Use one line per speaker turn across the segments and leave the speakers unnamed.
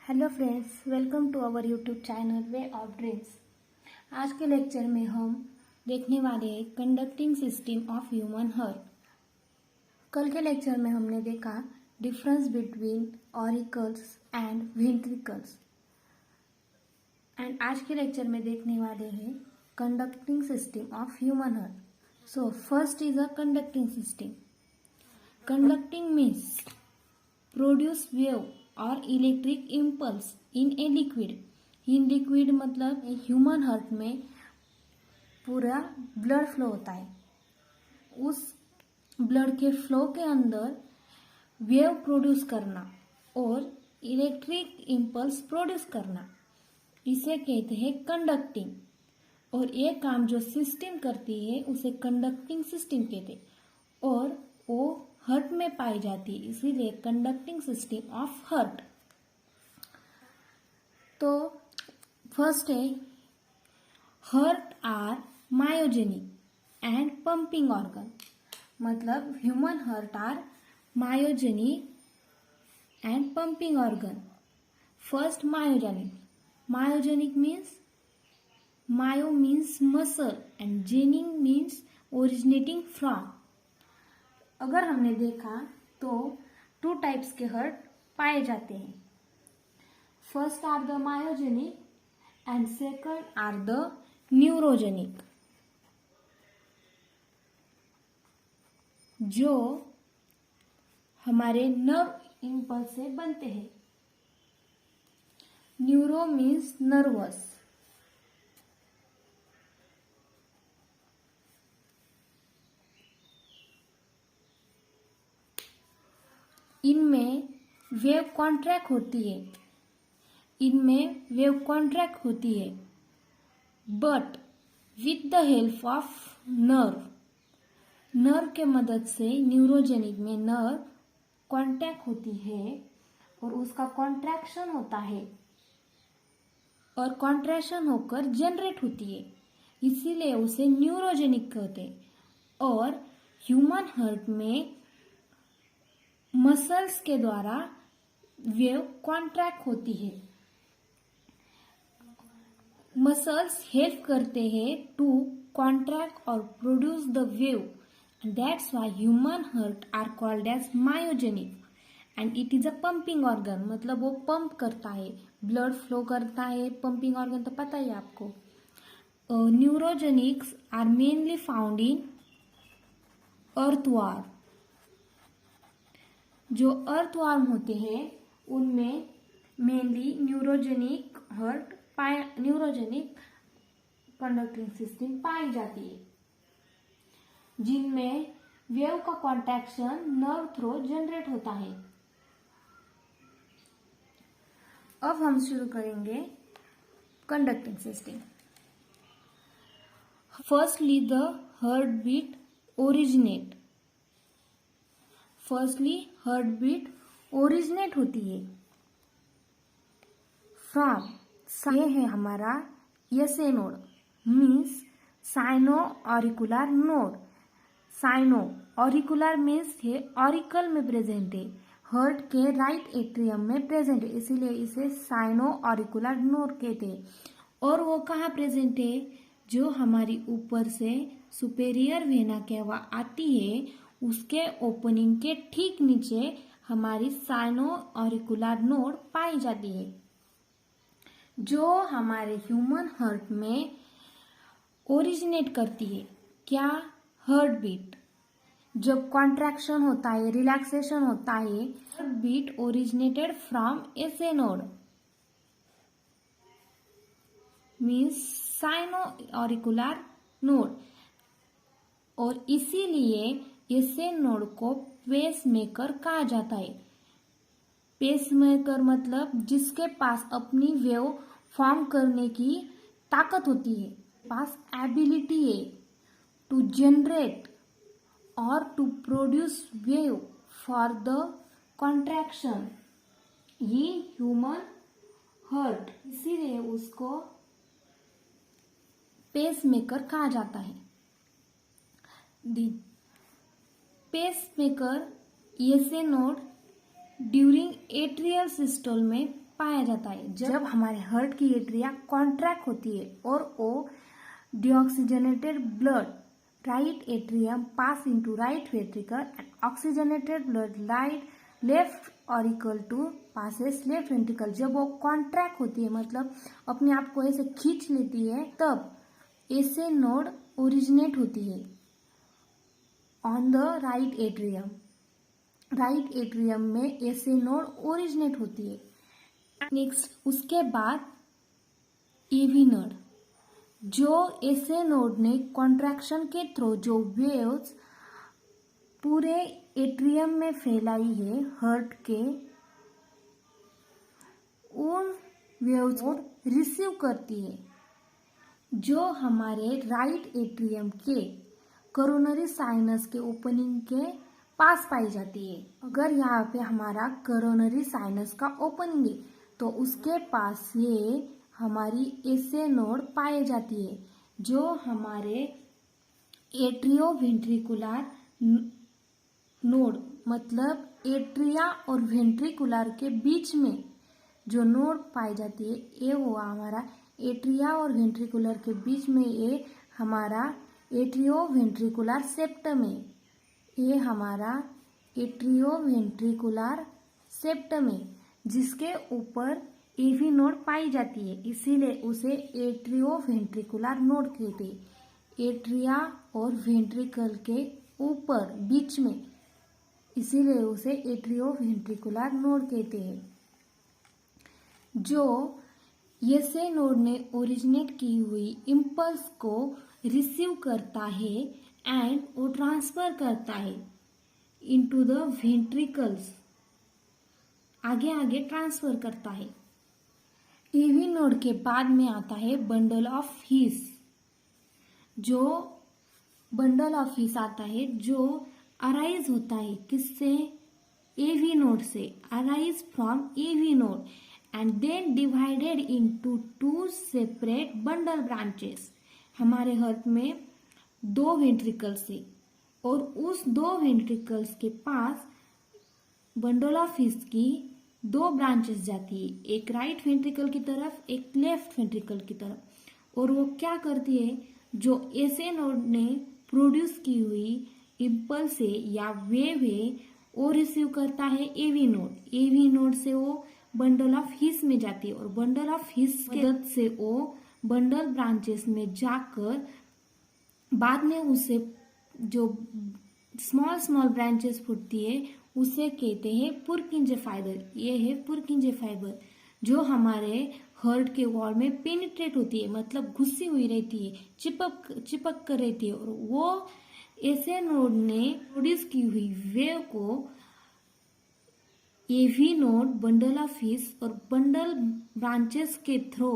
Hello friends, welcome to our YouTube channel way of dreams. आज के lecture में हम देखने वाले हैं conducting system of human heart. कल के लेक्चर में हमने देखा difference between auricles and ventricles and आज के लेक्चर में देखने वाले हैं conducting system of human heart. So first is a conducting system. Conducting means produce wave और electric impulse in a liquid. In liquid मतलब ह्यूमन हार्ट में पूरा ब्लड फ्लो होता है। उस ब्लड के फ्लो के अंदर वेव प्रोड्यूस करना और इलेक्ट्रिक इम्पल्स प्रोड्यूस करना, इसे कहते हैं कंडक्टिंग। और ये काम जो सिस्टम करती है उसे कंडक्टिंग सिस्टम कहते हैं और वो हार्ट में पाई जाती है, इसीलिए कंडक्टिंग सिस्टम ऑफ हार्ट। तो फर्स्ट है heart are myogenic and pumping organ. मतलब human heart are myogenic and pumping organ. First myogenic. Myogenic means myo means muscle and genic means originating from. अगर हमने देखा तो टू टाइप्स के heart पाए जाते हैं। First are the myogenic and second are the neurogenic. जो हमारे नर्व इम्पल्स से बनते हैं। Neuro means nervous. इनमें वेव कॉन्ट्रैक्ट होती है but with the help of nerve के मदद से न्यूरोजेनिक में नर्व कॉन्ट्रैक्ट होती है और उसका कॉन्ट्रैक्शन होता है और कॉन्ट्रैक्शन होकर जनरेट होती है, इसीलिए उसे न्यूरोजेनिक कहते हैं। और ह्यूमन हार्ट में मसल्स के द्वारा वेव कॉन्ट्रैक्ट होती है। मसल्स हेल्प करते हैं टू कॉन्ट्रैक्ट और produce the wave. That's why human heart are called as myogenic and it is a pumping organ. मतलब वो पंप करता है, ब्लड फ्लो करता है। पंपिंग ऑर्गन तो पता ही है आपको। Neurogenics are mainly found in earthworm. जो अर्थवर्म होते हैं उनमें मेनली न्यूरोजेनिक कंडक्टिंग सिस्टम पाई जाती है, जिनमें वेव का कॉन्ट्रैक्शन नर्व थ्रू जनरेट होता है। अब हम शुरू करेंगे conducting system. Firstly the heart beat originate होती है फ्रॉम, ये है हमारा SA node means sino auricular node. Sino auricular means है ऑरिकल में प्रेजेंट है, हार्ट के राइट एट्रियम में प्रेजेंट है, इसीलिए इसे साइनो ऑरिकुलर नोड कहते हैं। और वो कहाँ प्रेजेंट है? जो हमारी ऊपर से सुपेरियर वेना केवा आती है उसके ओपनिंग के ठीक नीचे हमारी साइनो ऑरिकुलर नोड पाई जाती है, जो हमारे ह्यूमन हार्ट में ओरिजिनेट करती है। क्या? Heart beat. जब कॉन्ट्रैक्शन होता है, रिलैक्सेशन होता है, heart beat originated from SA node means sino auricular node. और इसीलिए एसए नोड को पेस मेकर कहा जाता है। पेस मेकर मतलब जिसके पास अपनी वेव फॉर्म करने की ताकत होती है, पास एबिलिटी है टू जनरेट और to produce wave for the contraction in human heart, इसीलिए उसको पेस मेकर कहा जाता है। Pacemaker SA node during atrial systole में पाया जाता है जब हमारे हार्ट की एट्रिया कॉन्ट्रैक्ट होती है और वो deoxygenated blood right atrium pass into right ventricle and oxygenated blood left auricle to passes left ventricle। जब वो कॉन्ट्रैक्ट होती है मतलब अपने आप को ऐसे खींच लेती है तब ऐसे नोड ओरिजिनेट होती है on the right atrium. Right atrium में ऐसे नोड ओरिजिनेट होती है। नेक्स्ट उसके बाद एवी नोड, जो ऐसे नोड ने कॉन्ट्रैक्शन के थ्रू जो वेव्स पूरे एट्रियम में फैलाई है हार्ट के, उन वेव्स को रिसीव करती है जो हमारे राइट एट्रियम के कोरोनरी साइनस के ओपनिंग के पास पाई जाती है। अगर यहाँ पे हमारा कोरोनरी साइनस का ओपनिंग है तो उसके पास ये हमारी ऐसे नोड पाई जाती है जो हमारे एट्रियोवेंट्रिकुलर नोड मतलब एट्रिया और वेंट्रिकुलर के बीच में जो नोड पाई जाती है ये हुआ हमारा एट्रिया और वेंट्रिकुलर के बीच में ये हमारा एट्रियोवेंट्रिकुलर सेप्टम है। ये हमारा एट्रियोवेंट्रिकुलर सेप्टम है जिसके ऊपर एवी नोड पाई जाती है, इसीलिए उसे एट्रियोवेंट्रिकुलर नोड कहते हैं। एट्रिया और वेंट्रिकल के ऊपर बीच में, इसीलिए उसे एट्रियोवेंट्रिकुलर नोड कहते हैं। जो ऐसे नोड ने ओरिजिनेट की हुई इम्पल्स को रिसीव करता है एंड वो ट्रांसफर करता है इनटू द वेंट्रिकल्स, आगे आगे ट्रांसफर करता है। एवी नोड के बाद में आता है बंडल ऑफ हीस। जो बंडल ऑफ हीस आता है जो अराइज होता है किससे? एवी नोड से, arise from AV node and then divided into two separate bundle branches. हमारे हार्ट में दो वेंट्रिकल्स है और उस दो वेंट्रिकल्स के पास बंडल ऑफ हीस की दो ब्रांचेस जाती है, एक राइट वेंट्रिकल की तरफ एक लेफ्ट वेंट्रिकल की तरफ। और वो क्या करती है, जो ऐसे नोड ने प्रोड्यूस की हुई इम्पल्स है या वेव है वो रिसीव करता है एवी नोड। एवी नोड से वो बंडल ऑफ हीस में जाती है और बंडल ऑफ हीस के मदद से वो बंडल ब्रांचेस में जाकर बाद में उसे जो स्मॉल स्मॉल ब्रांचेस फूटती है उसे कहते हैं पुरकिंजे फाइबर। ये है पुरकिंजे फाइबर जो हमारे हार्ट के वॉल में पेनिट्रेट होती है, मतलब घुसी हुई रहती है, चिपक कर रहती है। और वो ऐसे नोड ने प्रोड्यूस की हुई वेव को AV node, bundle of His और बंडल ब्रांचेस के थ्रू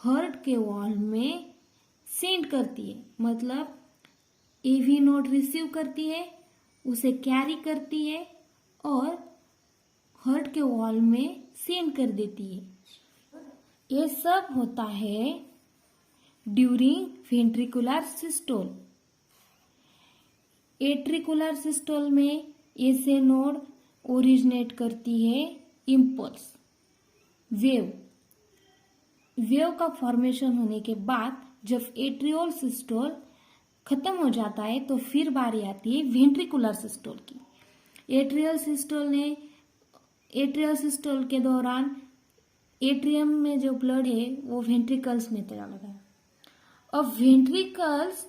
हार्ट के वॉल में सेंड करती है। मतलब एवी नोड रिसीव करती है, उसे कैरी करती है और हार्ट के वॉल में सेंड कर देती है। ये सब होता है ड्यूरिंग वेंट्रिकुलर सिस्टोल। एट्रिकुलर सिस्टोल में ऐसे नोड ओरिजिनेट करती है इम्पल्स वेव। वेव का फॉर्मेशन होने के बाद जब एट्रियोल सिस्टोल खत्म हो जाता है तो फिर बारी आती है वेंट्रिकुलर सिस्टोल की। एट्रियल सिस्टोल के दौरान एट्रियम में जो ब्लड है वो वेंट्रिकल्स में चला गया। अब वेंट्रिकल्स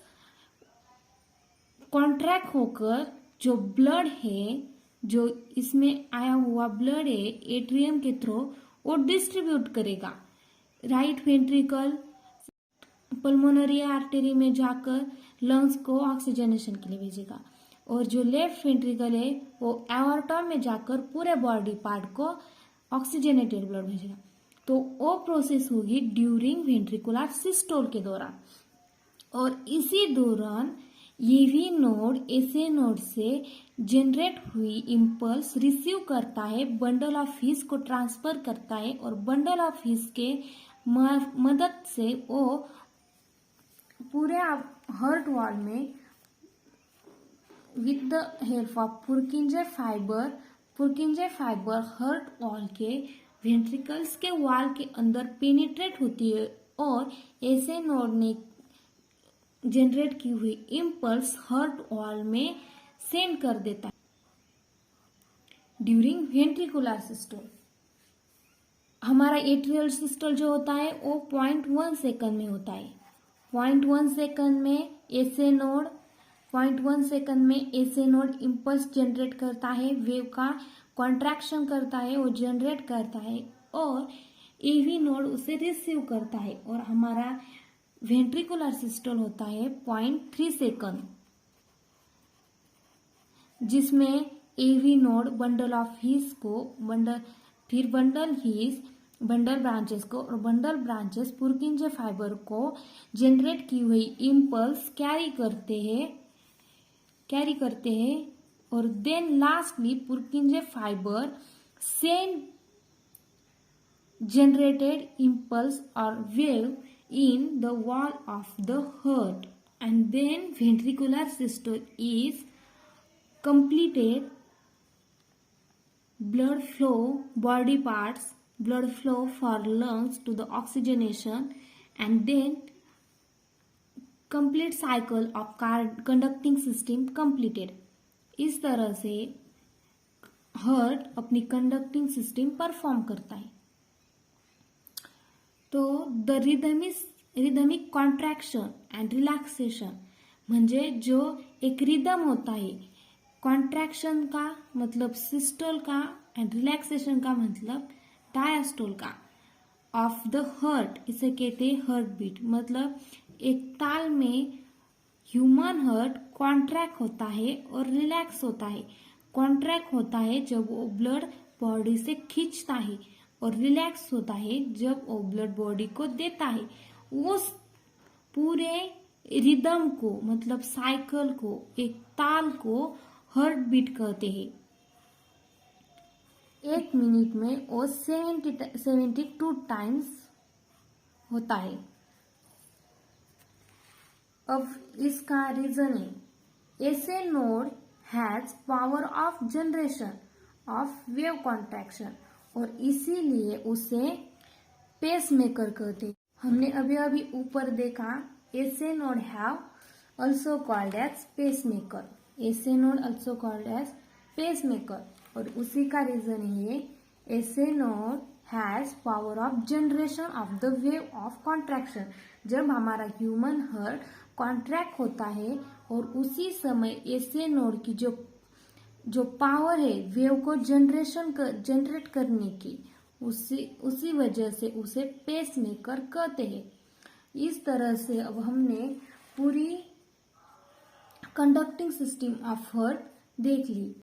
कॉन्ट्रैक्ट होकर जो ब्लड है, जो इसमें आया हुआ ब्लड है एट्रियम के थ्रू वो डिस्ट्रीब्यूट करेगा। राइट वेंट्रिकल पल्मोनरी आर्टरी में जाकर लंग्स को ऑक्सीजनेशन के लिए भेजेगा और जो लेफ्ट वेंट्रिकल है वो एओर्टा में जाकर पूरे बॉडी पार्ट को ऑक्सीजनेटेड ब्लड भेजेगा। तो वो प्रोसेस होगी ड्यूरिंग वेंट्रिकुलर सिस्टोल के दौरान। और इसी दौरान एवी नोड ऐसे नोड से जनरेट हुई इम्पल्स रिसीव करता है, बंडल ऑफ हीस को ट्रांसफर करता है और बंडल ऑफ हीस के मदद से वो पूरे हार्ट वॉल में with the help of पुरकिंजे fibre heart wall के वेंट्रिकल्स के वॉल के अंदर पेनिट्रेट होती है और ऐसे नोड ने जनरेट की हुई इम्पल्स हार्ट वॉल में सेंड कर देता है। ड्यूरिंग वेंट्रिकुलर सिस्टोल हमारा एट्रियल सिस्टोल जो होता है वो 0.1 सेकंड में होता है। 0.1 सेकंड में ऐसे नोड 0.1 सेकंड में ऐसे नोड इम्पल्स जनरेट करता है, वेव का कॉन्ट्रैक्शन करता है, वो जनरेट करता है और एवी नोड उसे रिसीव करता है और हमारा वेंट्रिकुलर सिस्टोल होता है 0.3 सेकंड, जिसमें AV node bundle of His को बंडल ब्रांचेस को और बंडल ब्रांचेस पुर्किंजे फाइबर को जनरेट की हुई इम्पल्स कैरी करते हैं और then lastly Purkinje fibre send generated impulse or wave in the wall of the heart, and then ventricular systole is completed. Blood flow body parts, blood flow for lungs to the oxygenation, and then complete cycle of conducting system completed. इस तरह से heart अपनी conducting system perform करता है। तो the rhythmic contraction and relaxation म्हणजे जो एक रिदम होता है, कॉन्ट्रैक्शन का मतलब सिस्टोल का एंड रिलैक्सेशन का मतलब डायस्टोल का, ऑफ द हार्ट इसे कहते हैं हार्ट बीट। मतलब एक ताल में ह्यूमन हार्ट कॉन्ट्रैक्ट होता है और रिलैक्स होता है। कॉन्ट्रैक्ट होता है जब वो ब्लड बॉडी से खींचता है और रिलैक्स होता है जब वो ब्लड बॉडी को देता है। उस पूरे रिदम को मतलब साइकिल को, एक ताल को हार्ट बीट कहते हैं। 1 मिनट में वो 72 टाइम्स होता है। अब इसका रीजन है ऐसे node has power of generation of wave contraction और इसीलिए उसे पेसमेकर कहते। हमने अभी ऊपर देखा ऐसे node have also called as pacemaker, ऐसे node also called as pacemaker और उसी का रीजन है ऐसे node has power of generation of the wave of contraction. जब हमारा ह्यूमन हार्ट कॉन्ट्रैक्ट होता है और उसी समय ऐसे नोड की जो पावर है वेव को जनरेट करने की, उसी वजह से उसे पेसमेकर कहते हैं। इस तरह से अब हमने पूरी कंडक्टिंग सिस्टम ऑफ हार्ट देख ली।